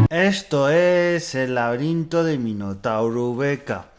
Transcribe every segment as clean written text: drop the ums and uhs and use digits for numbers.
Esto es el laberinto de Minotauro Beca.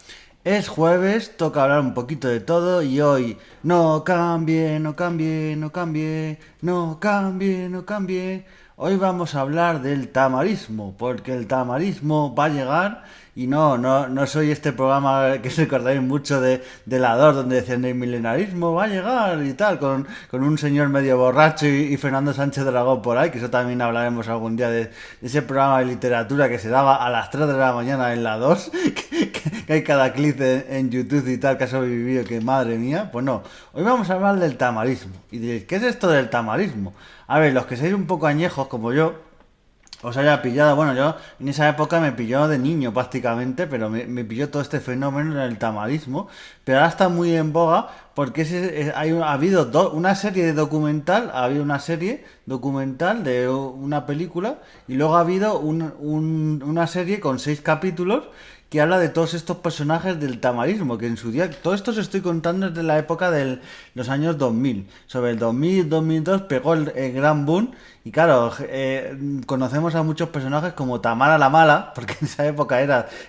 Es jueves, toca hablar un poquito de todo y hoy no cambie, no cambie, no cambie, no cambie, no cambie. Hoy vamos a hablar del tamarismo, porque el tamarismo va a llegar y no soy este programa que se recordáis mucho de la DOR donde decían el milenarismo va a llegar y tal, con un señor medio borracho y Fernando Sánchez Dragón por ahí, que eso también hablaremos algún día de ese programa de literatura que se daba a las 3 de la mañana en la 2 que hay cada clip en YouTube y tal que ha sobrevivido, que madre mía. Pues no, hoy vamos a hablar del tamarismo. Y diréis, ¿qué es esto del tamarismo? A ver, los que seáis un poco añejos como yo, os haya pillado, bueno, yo en esa época me pilló de niño prácticamente, pero me pilló todo este fenómeno del tamarismo, pero ahora está muy en boga porque ha habido una serie de documental, ha habido una serie documental de una película y luego ha habido una serie con 6 capítulos que habla de todos estos personajes del tamarismo, que en su día, todo esto os estoy contando desde la época de los años 2000. Sobre el 2000-2002 pegó el gran boom y claro, conocemos a muchos personajes como Tamara la Mala, porque en esa época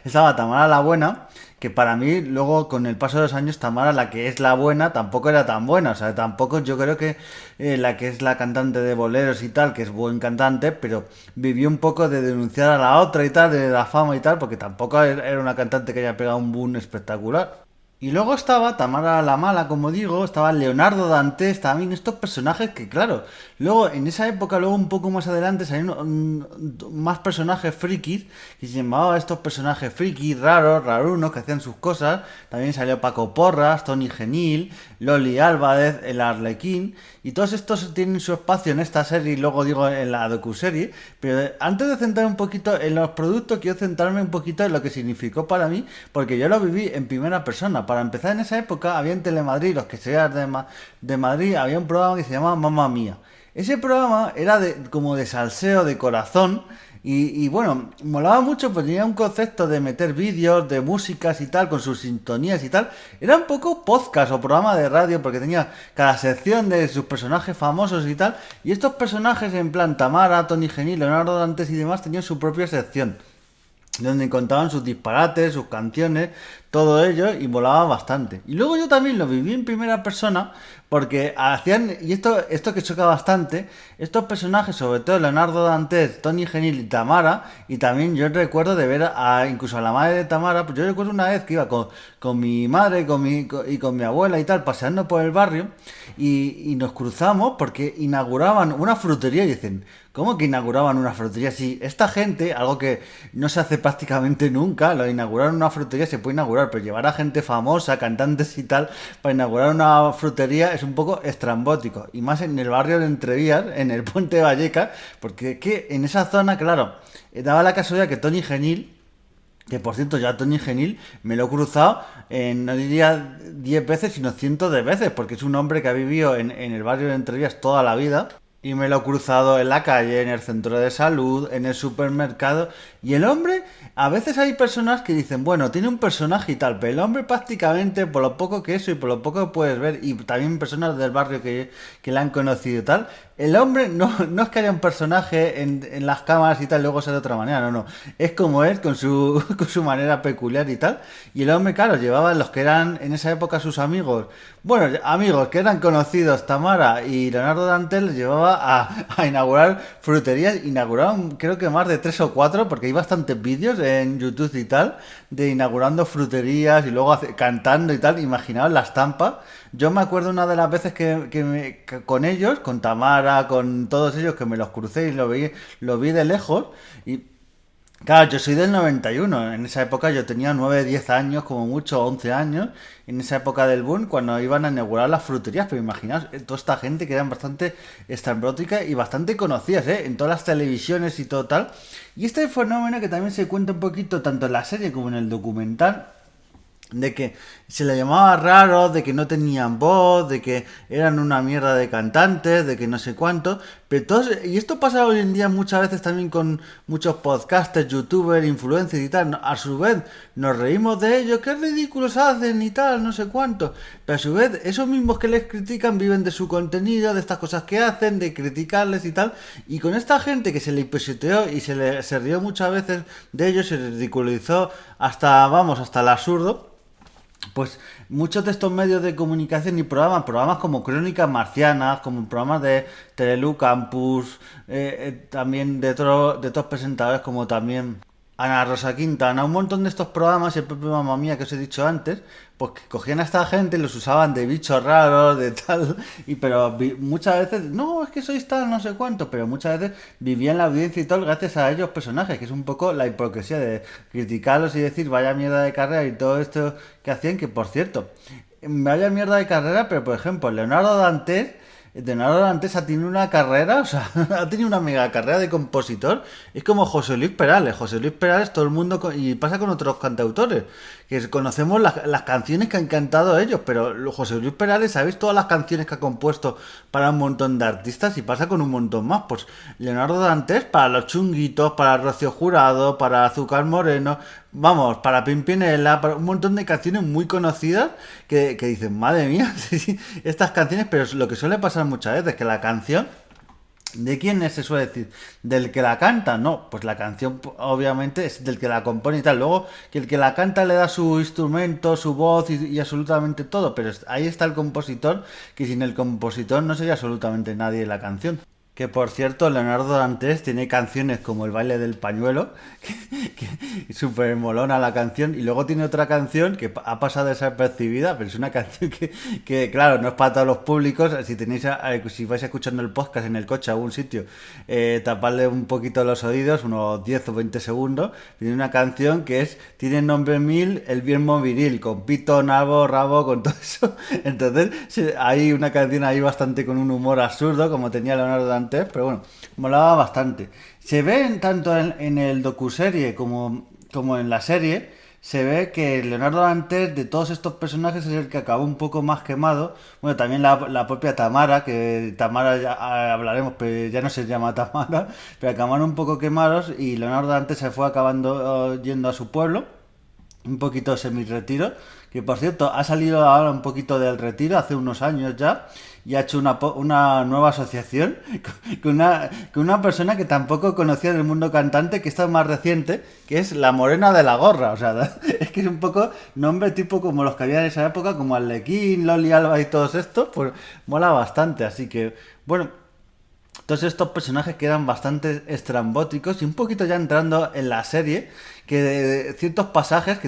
estaba Tamara la Buena, que para mí luego con el paso de los años Tamara la que es la buena tampoco era tan buena, o sea, tampoco yo creo que la que es la cantante de boleros y tal, que es buen cantante, pero vivió un poco de denunciar a la otra y tal, de la fama y tal, porque tampoco era una cantante que haya pegado un boom espectacular. Y luego estaba Tamara la Mala, como digo, estaba Leonardo Dantes, también estos personajes que, claro, luego en esa época, luego un poco más adelante salieron más personajes frikis, que se llamaban estos personajes frikis, raros, rarunos, que hacían sus cosas. También salió Paco Porras, Tony Genil, Loli Álvarez, el Arlequín, y todos estos tienen su espacio en esta serie y luego digo en la docuserie. Pero antes de centrar un poquito en los productos, quiero centrarme un poquito en lo que significó para mí, porque yo lo viví en primera persona. Para empezar, en esa época había en Telemadrid, los que sean de Madrid, había un programa que se llamaba Mamma Mía. Ese programa era como de salseo, de corazón, y bueno, molaba mucho, pues tenía un concepto de meter vídeos, de músicas y tal, con sus sintonías y tal. Era un poco podcast o programa de radio, porque tenía cada sección de sus personajes famosos y tal. Y estos personajes, en plan Tamara, Tony Genil, Leonardo Dantes y demás, tenían su propia sección donde contaban sus disparates, sus canciones, todo ello, y volaba bastante. Y luego yo también lo viví en primera persona, porque hacían, y esto que choca bastante, estos personajes, sobre todo Leonardo Dantes, Tony Genil y Tamara, y también yo recuerdo de ver incluso a la madre de Tamara, pues yo recuerdo una vez que iba con mi madre y con mi abuela y tal, paseando por el barrio, y nos cruzamos porque inauguraban una frutería y dicen, ¿cómo que inauguraban una frutería? Si esta gente, algo que no se hace prácticamente nunca, lo de inaugurar una frutería se puede inaugurar, pero llevar a gente famosa, cantantes y tal, para inaugurar una frutería es un poco estrambótico. Y más en el barrio de Entrevías, en el Puente de Vallecas, porque es que en esa zona, claro, daba la casualidad que Tony Genil, que por cierto ya Tony Genil me lo he cruzado, no diría 10 veces, sino cientos de veces, porque es un hombre que ha vivido en el barrio de Entrevías toda la vida. Y me lo he cruzado en la calle, en el centro de salud, en el supermercado. Y el hombre, a veces hay personas que dicen, bueno, tiene un personaje y tal, pero el hombre prácticamente, por lo poco que eso y por lo poco que puedes ver, y también personas del barrio que la han conocido y tal, el hombre no es que haya un personaje en las cámaras y tal, luego sea de otra manera, no. Es como es, con con su manera peculiar y tal. Y el hombre, claro, llevaba los que eran en esa época sus amigos, bueno, amigos que eran conocidos, Tamara y Leonardo Dantes, les llevaba a inaugurar fruterías. Inauguraron creo que más de 3 o 4, porque hay bastantes vídeos en YouTube y tal, de inaugurando fruterías y luego cantando y tal. Imaginaos la estampa. Yo me acuerdo una de las veces que con ellos, con Tamara, con todos ellos, que me los crucé y lo vi de lejos. Y claro, yo soy del 91. En esa época yo tenía 9 10 años, como mucho, 11 años. En esa época del boom, cuando iban a inaugurar las fruterías. Pero imaginaos, toda esta gente que eran bastante estrambótica y bastante conocidas, ¿eh? En todas las televisiones y todo tal. Y este fenómeno que también se cuenta un poquito, tanto en la serie como en el documental, de que se le llamaba raro, de que no tenían voz, de que eran una mierda de cantantes, de que no sé cuánto, pero todos, y esto pasa hoy en día muchas veces también con muchos podcasters, youtubers, influencers y tal, a su vez nos reímos de ellos, qué ridículos hacen y tal, no sé cuánto, pero a su vez esos mismos que les critican viven de su contenido, de estas cosas que hacen, de criticarles y tal, y con esta gente que se le pisoteó y se rió muchas veces de ellos, se ridiculizó hasta, vamos, hasta el absurdo. Pues muchos de estos medios de comunicación y programas como Crónicas Marcianas, como programas de Telelu Campus, también de otros presentadores como también Ana Rosa Quintana, un montón de estos programas, el propio Mamma Mía que os he dicho antes, pues que cogían a esta gente y los usaban de bichos raros, de tal, pero muchas veces, no, es que sois tal, no sé cuánto, pero muchas veces vivían la audiencia y tal gracias a ellos personajes, que es un poco la hipocresía de criticarlos y decir vaya mierda de carrera y todo esto que hacían, que por cierto, vaya mierda de carrera, pero por ejemplo, Leonardo Dantes ha tenido una carrera, o sea, ha tenido una mega carrera de compositor. Es como José Luis Perales. José Luis Perales, todo el mundo, y pasa con otros cantautores, que conocemos las canciones que han cantado ellos, pero José Luis Perales, ¿sabéis todas las canciones que ha compuesto para un montón de artistas? Y pasa con un montón más. Pues Leonardo Dantes, para Los Chunguitos, para Rocío Jurado, para Azúcar Moreno, vamos, para Pimpinela, para un montón de canciones muy conocidas que dicen, madre mía, sí, estas canciones, pero lo que suele pasar muchas veces es que la canción, ¿de quién es? Se suele decir, ¿del que la canta? No, pues la canción obviamente es del que la compone y tal. Luego que el que la canta le da su instrumento, su voz y absolutamente todo, pero ahí está el compositor, que sin el compositor no sería absolutamente nadie la canción. Que por cierto, Leonardo Dantes tiene canciones como El baile del pañuelo, que súper molona la canción, y luego tiene otra canción que ha pasado desapercibida, pero es una canción claro, no es para todos los públicos. Si tenéis, si vais escuchando el podcast en el coche a algún sitio, tapadle un poquito los oídos, unos 10 o 20 segundos. Tiene una canción que tiene nombre mil, el viermo viril, con pito, nabo, rabo, con todo eso. Entonces, hay una canción ahí bastante con un humor absurdo, como tenía Leonardo Dantes, pero bueno, molaba bastante. Se ve tanto en el docuserie como en la serie, se ve que Leonardo Dantes, de todos estos personajes, es el que acabó un poco más quemado. Bueno, también la propia Tamara, que Tamara ya hablaremos, pero ya no se llama Tamara, pero acabaron un poco quemados y Leonardo Dantes se fue acabando yendo a su pueblo, un poquito semi-retiro, que por cierto ha salido ahora un poquito del retiro hace unos años ya, y ha hecho una nueva asociación con una persona que tampoco conocía del mundo cantante, que está más reciente, que es la Morena de la Gorra. O sea, es que es un poco nombre tipo como los que había en esa época, como Arlequín, Loli Alba y todos estos, pues mola bastante. Así que, bueno, todos estos personajes que eran bastante estrambóticos y un poquito ya entrando en la serie, que de ciertos pasajes,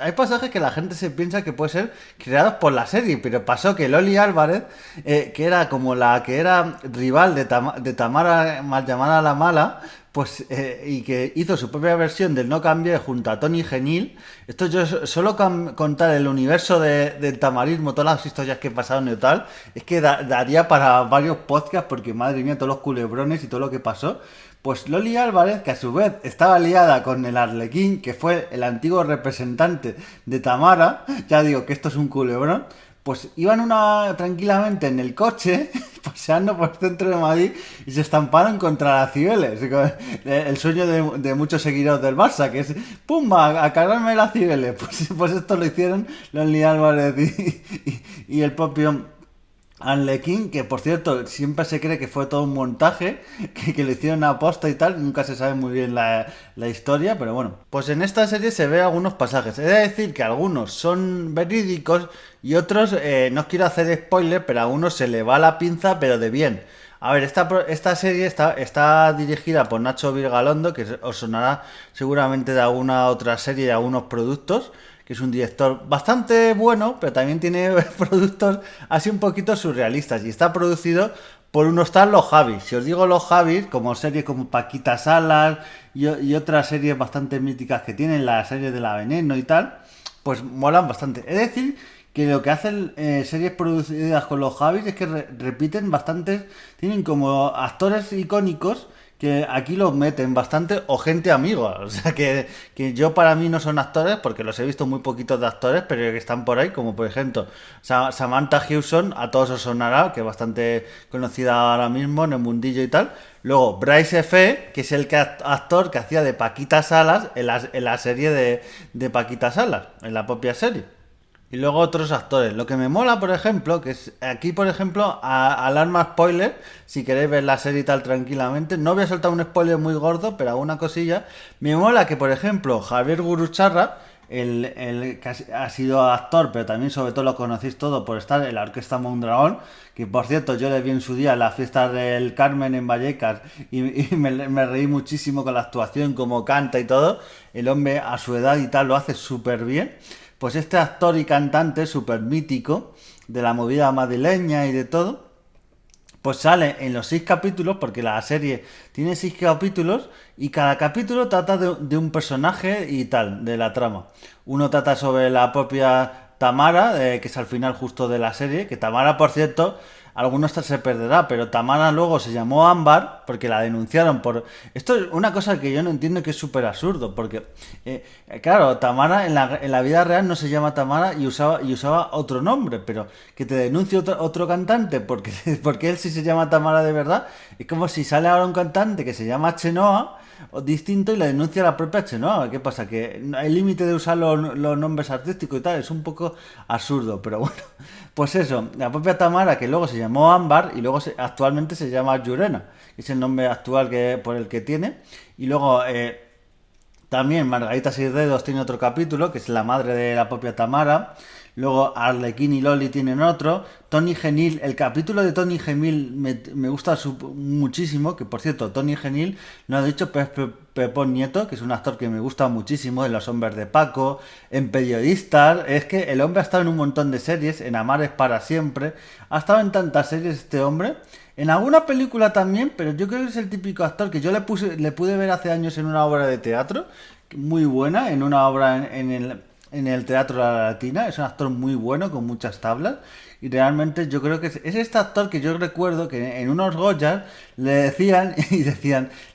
hay pasajes que la gente se piensa que puede ser creados por la serie, pero pasó que Loli Álvarez, que era como la que era rival de Tamara, mal llamada la mala, pues y que hizo su propia versión del No Cambié junto a Tony Genil. Esto yo solo contar el universo del tamarismo, todas las historias que pasaron y tal, es que daría para varios podcasts, porque madre mía, todos los culebrones y todo lo que pasó. Pues Loli Álvarez, que a su vez estaba liada con el Arlequín, que fue el antiguo representante de Tamara, ya digo que esto es un culebrón, pues iban tranquilamente en el coche, paseando por el centro de Madrid, y se estamparon contra la Cibeles. El sueño de muchos seguidores del Barça, que es ¡pumba! A cargarme la Cibeles. Pues esto lo hicieron Loli Álvarez y el propio Arlequín, que por cierto siempre se cree que fue todo un montaje, que lo hicieron a posta y tal, nunca se sabe muy bien la historia, pero bueno. Pues en esta serie se ve algunos pasajes, he de decir que algunos son verídicos y otros, no os quiero hacer spoiler, pero a uno se le va la pinza, pero de bien. A ver, esta serie está dirigida por Nacho Vigalondo, que os sonará seguramente de alguna otra serie, de algunos productos, que es un director bastante bueno, pero también tiene productos así un poquito surrealistas. Y está producido por unos tal Los Javis. Si os digo Los Javis, como series como Paquita Salas y otras series bastante míticas que tienen, la serie de La Veneno y tal, pues molan bastante. Es decir, que lo que hacen series producidas con Los Javis es que repiten bastantes, tienen como actores icónicos que aquí los meten bastante o gente amiga. O sea, que yo para mí no son actores, porque los he visto muy poquitos de actores, pero que están por ahí, como por ejemplo Samantha Hewson, a todos os sonará, que es bastante conocida ahora mismo en el mundillo y tal. Luego Bryce F., que es el actor que hacía de Paquita Salas en la serie de Paquita Salas, en la propia serie. Y luego otros actores. Lo que me mola, por ejemplo, que es aquí, por ejemplo, alarma spoiler, si queréis ver la serie y tal tranquilamente. No voy a soltar un spoiler muy gordo, pero alguna cosilla. Me mola que, por ejemplo, Javier Gurruchaga, el que ha sido actor, pero también sobre todo lo conocéis todo por estar en la Orquesta Mondragón, que por cierto yo le vi en su día en la fiesta del Carmen en Vallecas y me reí muchísimo con la actuación, como canta y todo. El hombre a su edad y tal lo hace súper bien. Pues este actor y cantante súper mítico de la movida madrileña y de todo, pues sale en los 6 capítulos, porque la serie tiene 6 capítulos y cada capítulo trata de un personaje y tal, de la trama. Uno trata sobre la propia Tamara, que es al final justo de la serie, que Tamara, por cierto, algunos se perderá, pero Tamara luego se llamó Ámbar porque la denunciaron por... Esto es una cosa que yo no entiendo, que es súper absurdo, porque, claro, Tamara en la vida real no se llama Tamara y usaba otro nombre, pero que te denuncie otro cantante porque él sí se llama Tamara de verdad, es como si sale ahora un cantante que se llama Chenoa o distinto y le denuncia a la propia Chenoa. ¿Qué pasa? Que hay límite de usar los nombres artísticos y tal, es un poco absurdo, pero bueno, pues eso, la propia Tamara, que luego se llamó Ámbar y luego actualmente se llama Llurena, es el nombre actual por el que tiene. Y luego también Margarita Seis Dedos tiene otro capítulo, que es la madre de la propia Tamara. Luego Arlequín y Loli tienen otro. Tony Genil, el capítulo de Tony Genil me gusta muchísimo, que por cierto, Tony Genil lo ha dicho Pepón Nieto, que es un actor que me gusta muchísimo, en Los Hombres de Paco, en Periodistas. Es que el hombre ha estado en un montón de series, en Amar es para siempre, ha estado en tantas series este hombre. En alguna película también, pero yo creo que es el típico actor que yo le pude ver hace años en una obra de teatro, muy buena, en una obra en el Teatro La Latina. Es un actor muy bueno, con muchas tablas. Y realmente yo creo que es este actor que yo recuerdo que en unos Goyas le decían,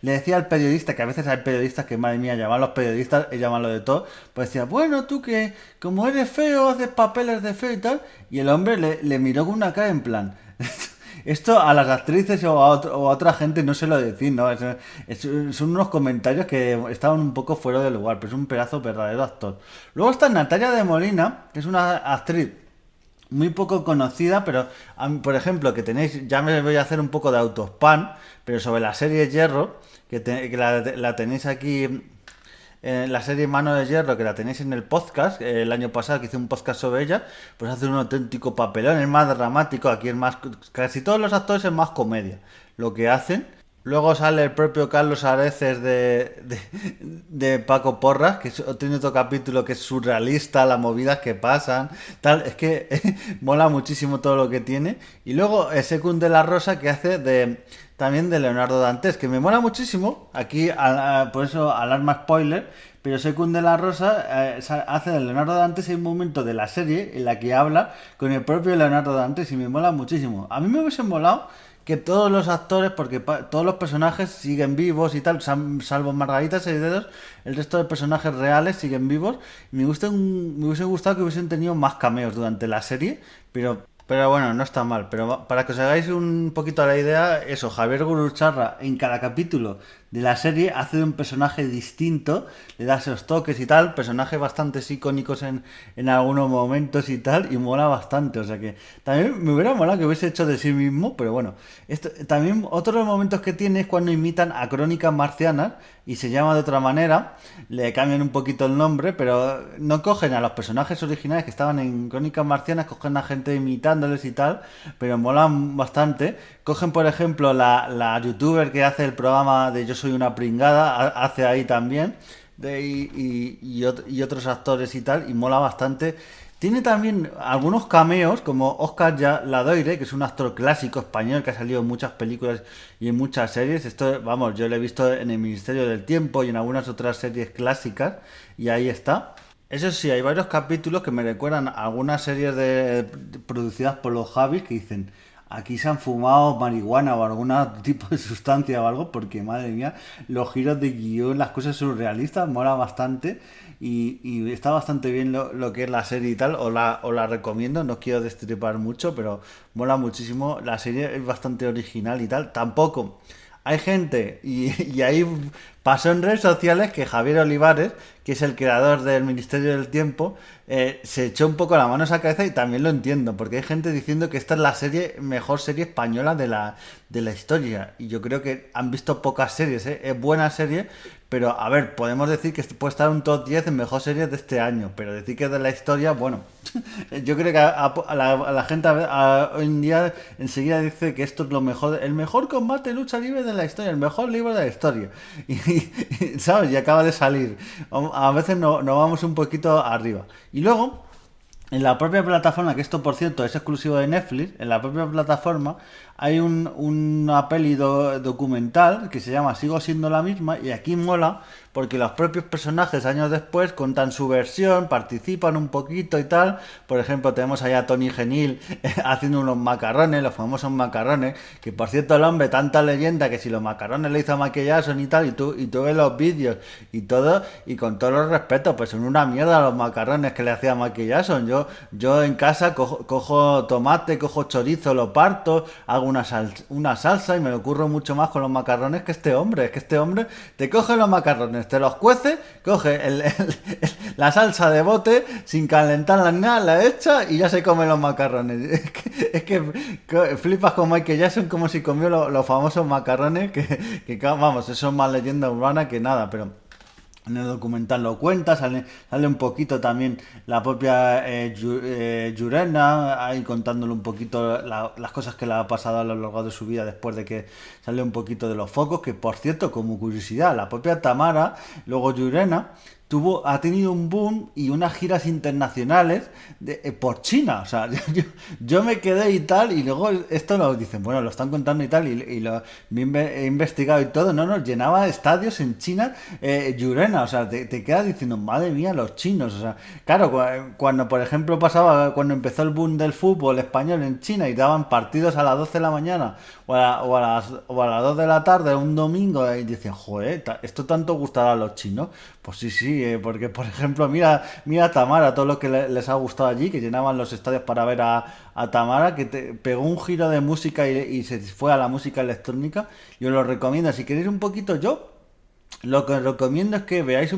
le decía al periodista, que a veces hay periodistas que, madre mía, llaman a los periodistas y llaman lo de todo, pues decía, bueno, tú que como eres feo, haces papeles de feo y tal. Y el hombre le miró con una cara en plan... Esto a las actrices o a otra gente no se lo decís, ¿no? Son unos comentarios que estaban un poco fuera de lugar, pero es un pedazo verdadero actor. Luego está Natalia de Molina, que es una actriz muy poco conocida, pero por ejemplo, que tenéis, ya me voy a hacer un poco de autospam, pero sobre la serie Hierro, que la tenéis aquí, la serie Mano de Hierro, que la tenéis en el podcast, el año pasado que hice un podcast sobre ella, pues hace un auténtico papelón, es más dramático, aquí es más, casi todos los actores es más comedia lo que hacen. Luego sale el propio Carlos Areces de Paco Porras, que tiene otro capítulo que es surrealista, las movidas que pasan, tal, es que mola muchísimo todo lo que tiene. Y luego Secund de la Rosa, que hace también de Leonardo Dantes, que me mola muchísimo, aquí por eso alarma spoiler, pero Secund de la Rosa hace de Leonardo Dantes en un momento de la serie en la que habla con el propio Leonardo Dantes y me mola muchísimo. A mí me hubiese molado que todos los actores, porque todos los personajes siguen vivos y tal, salvo Margarita Seis Dedos, el resto de personajes reales siguen vivos. Me hubiese gustado que hubiesen tenido más cameos durante la serie, pero bueno, no está mal. Pero para que os hagáis un poquito la idea, eso, Javier Gurruchaga en cada capítulo de la serie hace de un personaje distinto, le da esos toques y tal, personajes bastante icónicos en algunos momentos y tal, y mola bastante. O sea que también me hubiera molado que hubiese hecho de sí mismo, pero bueno. También otro de los momentos que tiene es cuando imitan a Crónicas Marcianas y se llama de otra manera, le cambian un poquito el nombre, pero no cogen a los personajes originales que estaban en Crónicas Marcianas, cogen a gente imitándoles y tal, pero molan bastante. Cogen, por ejemplo, la youtuber que hace el programa de Yo soy una pringada, hace ahí también, y otros actores y tal, y mola bastante. Tiene también algunos cameos, como Óscar Ladoire, que es un actor clásico español que ha salido en muchas películas y en muchas series. Esto, vamos, yo lo he visto en El Ministerio del Tiempo y en algunas otras series clásicas, y ahí está. Eso sí, hay varios capítulos que me recuerdan a algunas series producidas por los Javis que dicen, aquí se han fumado marihuana o algún tipo de sustancia o algo, porque madre mía, los giros de guión, las cosas surrealistas, mola bastante y está bastante bien lo que es la serie y tal, os la recomiendo, no quiero destripar mucho, pero mola muchísimo, la serie es bastante original y tal, tampoco. Hay gente, y ahí pasó en redes sociales que Javier Olivares, que es el creador del Ministerio del Tiempo, se echó un poco la mano a esa cabeza y también lo entiendo, porque hay gente diciendo que esta es la mejor serie española de la historia. Y yo creo que han visto pocas series, ¿eh? Es buena serie, pero a ver, podemos decir que puede estar en un top 10 en mejor series de este año, pero decir que es de la historia, bueno, yo creo que a la gente hoy en día enseguida dice que esto es lo mejor, el mejor combate de lucha libre de la historia, el mejor libro de la historia. ¿Sabes? Y acaba de salir. A veces nos vamos un poquito arriba. Y luego, en la propia plataforma, que esto por cierto es exclusivo de Netflix, en la propia plataforma hay una peli documental que se llama Sigo siendo la misma y aquí mola porque los propios personajes años después cuentan su versión, participan un poquito y tal. Por ejemplo, tenemos allá a Tony Genil haciendo unos macarrones, los famosos macarrones, que por cierto el hombre, tanta leyenda que si los macarrones le hizo a Michael Jackson y tal, y tú ves los vídeos y todo, y con todos los respetos, pues son una mierda los macarrones que le hacía Michael Jackson. Yo en casa cojo tomate, cojo chorizo, lo parto, hago una salsa y me lo curro mucho más con los macarrones que este hombre. Es que este hombre te coge los macarrones, te los cuece, coge la salsa de bote sin calentarla ni nada, la echa y ya se come los macarrones. Es que flipas con Michael Jackson como si comió los famosos macarrones vamos, eso es más leyenda urbana que nada, pero en el documental lo cuenta, sale un poquito también la propia Yurena, ahí contándole un poquito las cosas que le ha pasado a lo largo de su vida después de que sale un poquito de los focos, que por cierto, como curiosidad, la propia Tamara, luego Yurena, ha tenido un boom y unas giras internacionales por China. O sea, yo me quedé y tal, y luego esto lo dicen, bueno, lo están contando y tal, y he investigado y todo, no, nos llenaba estadios en China, Llurena, o sea, te quedas diciendo, madre mía, los chinos, o sea, claro, cuando por ejemplo cuando empezó el boom del fútbol español en China y daban partidos a las 12 de la mañana o a las 2 de la tarde, un domingo, y decían, joder, ¿esto tanto gustará a los chinos? Pues sí, porque por ejemplo, mira a Tamara, todo lo que les ha gustado allí, que llenaban los estadios para ver a Tamara, que pegó un giro de música y se fue a la música electrónica. Yo lo recomiendo, si queréis un poquito lo que os recomiendo es que veáis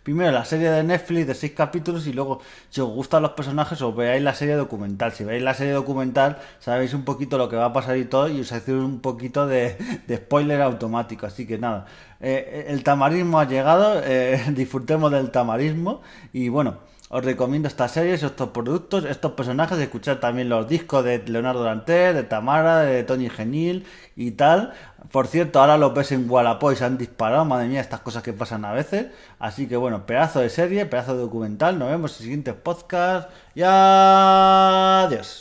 primero la serie de Netflix de 6 capítulos y luego, si os gustan los personajes, os veáis la serie documental. Si veis la serie documental, sabéis un poquito lo que va a pasar y todo, y os hacéis un poquito de spoiler automático. Así que nada, el tamarismo ha llegado, disfrutemos del tamarismo y bueno. Os recomiendo estas series, estos productos, estos personajes, escuchar también los discos de Leonardo Dantes, de Tamara, de Tony Genil y tal. Por cierto, ahora los ves en Wallapop y se han disparado, madre mía, estas cosas que pasan a veces. Así que bueno, pedazo de serie, pedazo de documental. Nos vemos en siguientes podcasts y adiós.